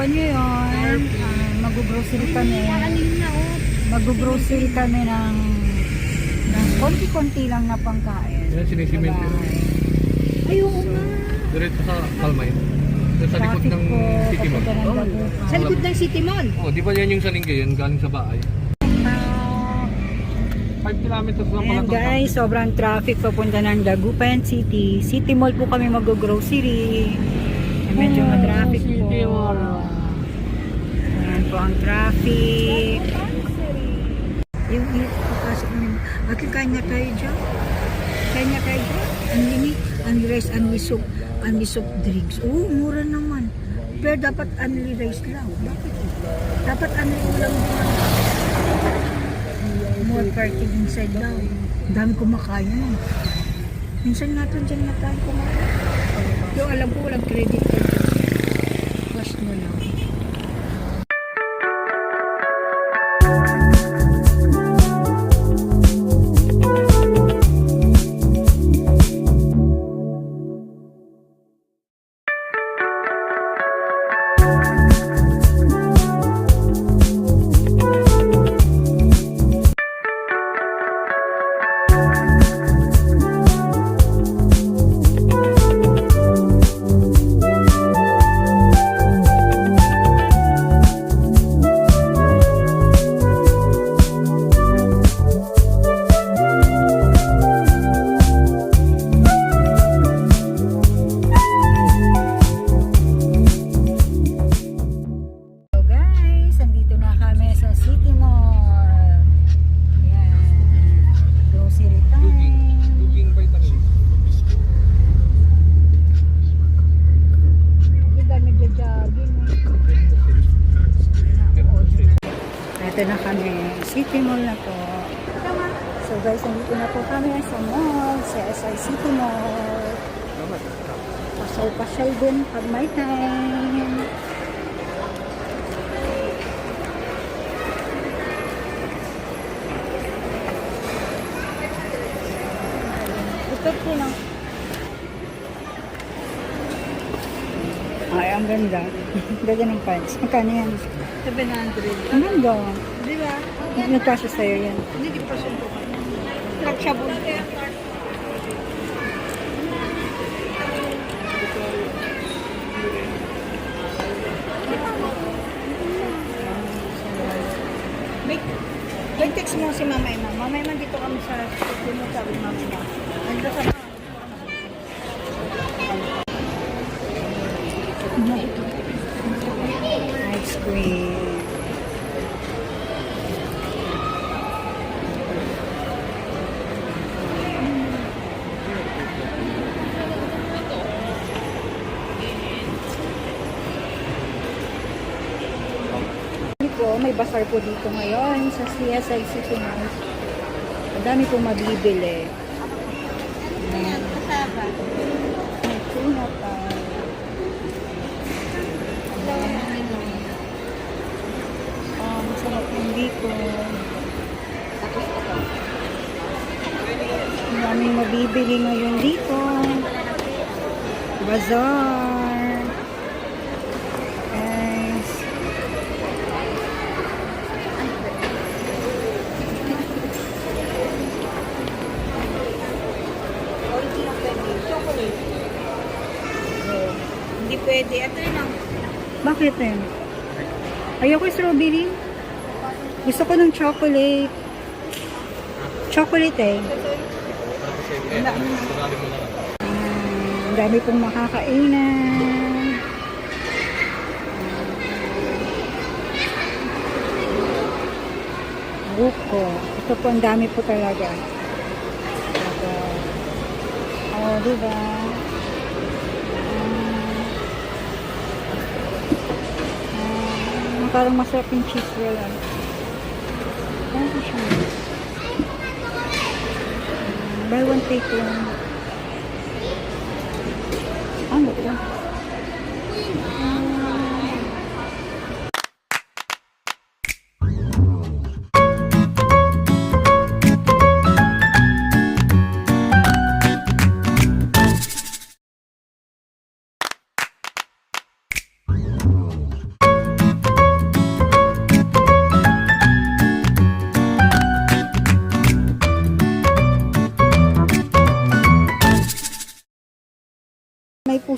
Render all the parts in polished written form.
Naisipan nyo yun. Mag-grocery kami. Mag-grocery kami ng konti-konti lang na pangkain. Yan, sinisimento. Ayaw nga. Diretso sa Palmay. Sa likod ng City Mall. Sa likod ng City Mall? Oh, di ba yan yung salingge yun, galing sa bahay? 5 kilometers lang pala. Ayan guys, sobrang traffic papunta ng Dagupan City. City Mall po kami mag-grocery. Medyo ma-traffic po. Ayan po ang traffic. Yung pasok namin. Bakit kanya tayo dyan? Kanya tayo dyan? Unli rice, unli soup drinks. Oo, mura naman. Pero dapat unli rice lang. Bakit? Dapat unli ulam din. More parking inside daw. Dami kumakain. Minsan natin dyan na tayo kumakain. Yung alam ko walang credit card. Cash mo lang. Ito na kami, City Mall na po. So guys, nandito na po kami sa mall, sa SI City Mall. Pasyal-pasyal din pag may time. Ito po na. Ay, ang ganda. Ganda ng pants. Magkano yan? 700. Ang ganda. Di ba? Nagkasya sa'yo yan. Hindi pa sundo ka. Trakshabon. Mag-text mo si Mama Emma. Mama Emma, dito kami sa puno, sabi Mama Emma. Nandito sa Ice cream. May bazaar po dito ngayon sa CSI City Mall. Ang dami pong mabibili. Ayan. May tuna pa. Masarap yung dito. Ang daming mabibili ngayon dito. Bazaar. Hindi pwede. Ito yun ang Bakit eh? Ayoko yung strawberry. Gusto ko ng chocolate. Chocolate eh. Ang dami pong makakainan. Buko. Ito po, ang dami po talaga. Oh, diba? Parang masarap yung cheese roll. Ano siya? Buy one take lang. Ano ito?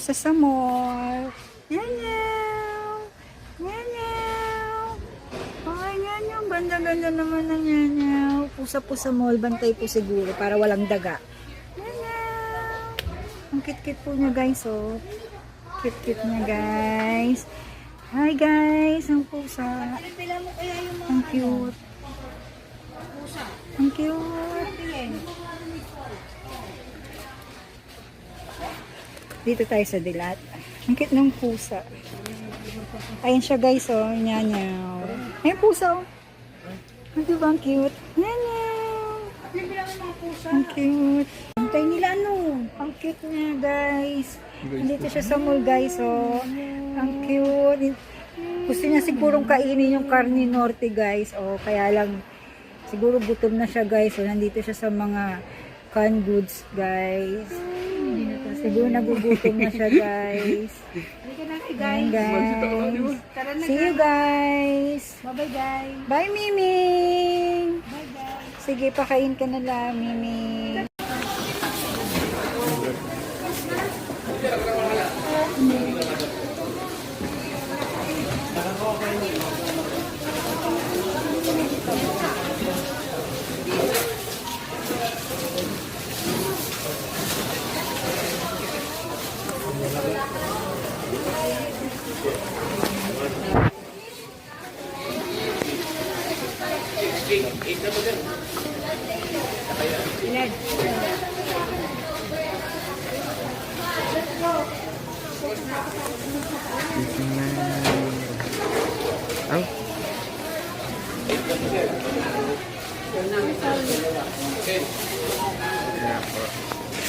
pusa sa mall. Nyanyaw! Nyanyaw! Ay, nyanyaw. Ganda-ganda naman ng nyanyaw. Pusa po sa mall. Bantay po siguro para walang daga. Nyanyaw! Ang kit-kit po niya guys, oh. Kit-kit niya guys. Hi guys, ang pusa. Ang cute. Ang cute. Dito tayo sa dilat. Ang cute ng pusa. Ayun siya guys, oh. Nyanyaw. Ayun pusa, oh. Diba ang cute? Nyanyaw. Ang cute. Antay nila ano. Ang cute niya guys. Nandito siya sa mall guys, oh. Ang cute. Gusto niya sigurong kainin yung karne norte guys, oh. Kaya lang siguro gutom na siya guys, oh. Nandito siya sa mga canned goods guys. Siguro nagugutom na siya guys. Ayan, guys. See you guys. Bye-bye guys. Bye Miming. Bye guys. Sige, pakain ka na lang Miming.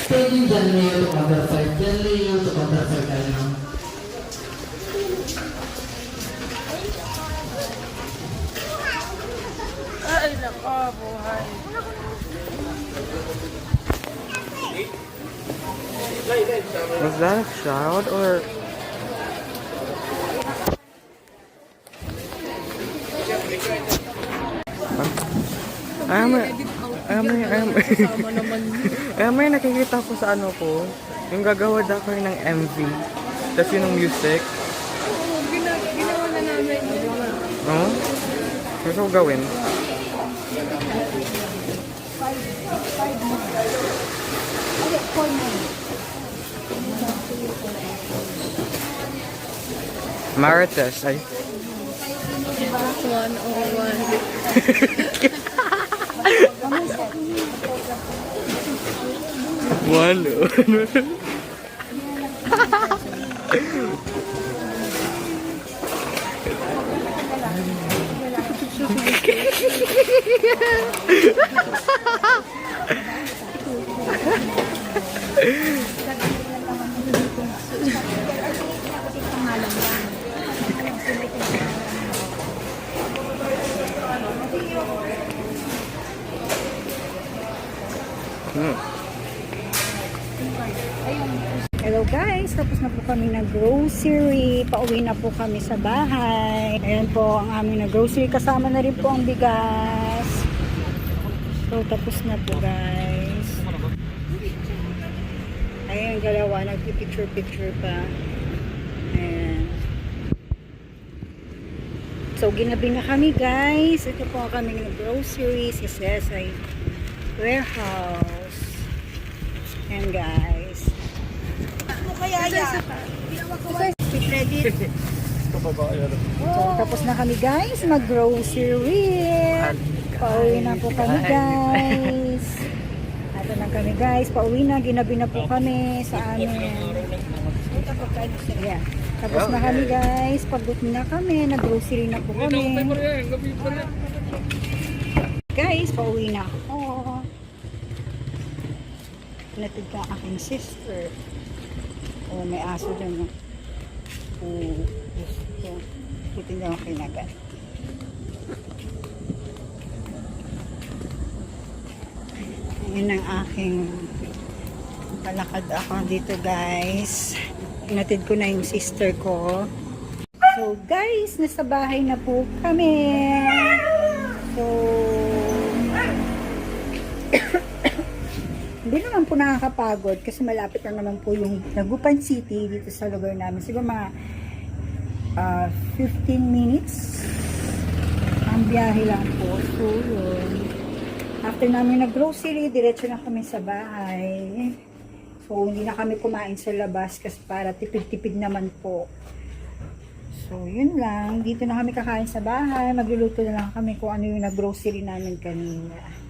Steady dyan layer to other side. Dyan layer to other side tayo na. Ay, nako, buhay. Was that a child or? May nakikita ko sa ano ko, yung gagawad ako ng MV, tapos yun ang music. Ginawa na namin. No? Gusto ko gawin. Marites, ay. 101. Walo. Hello guys, tapos na po kami na grocery. Pauwi na po kami sa bahay. Ayan po ang aming na grocery. Kasama na rin po ang bigas. So tapos na po guys. Ayan yung dalawa, nagpipicture-picture pa. Ayan. So ginabi na kami guys. Ito po ang kaming na grocery. Si Cesay Warehouse. Ayan guys. Kaya yan. Credit. So, tapos na kami guys, mag-grocery. Pauwi na po kami guys. Ato na kami guys, pauwi na, ginabi na po kami sa amin. Yeah. Tapos na kami guys, pagod na kami, nag-grocery na po kami. Guys, pauwi na ako. Pinatid ka aking sister. Oh, may aso dyan. No? Oh, gusto. Dito niya ako kinagat. Yun ang aking palakad ako dito guys. Pinatid ko na yung sister ko. So guys, nasa bahay na po kami. So hindi naman po po nakakapagod kasi malapit na naman po yung Dagupan City dito sa lugar namin. Siguro mga 15 minutes ang biyahe lang po. So, yun. After namin nag-grocery, diretso na kami sa bahay. So, hindi na kami kumain sa labas kasi para tipid-tipid naman po. So, yun lang. Dito na kami kakain sa bahay. Magluluto na lang kami kung ano yung nag-grocery namin kanina.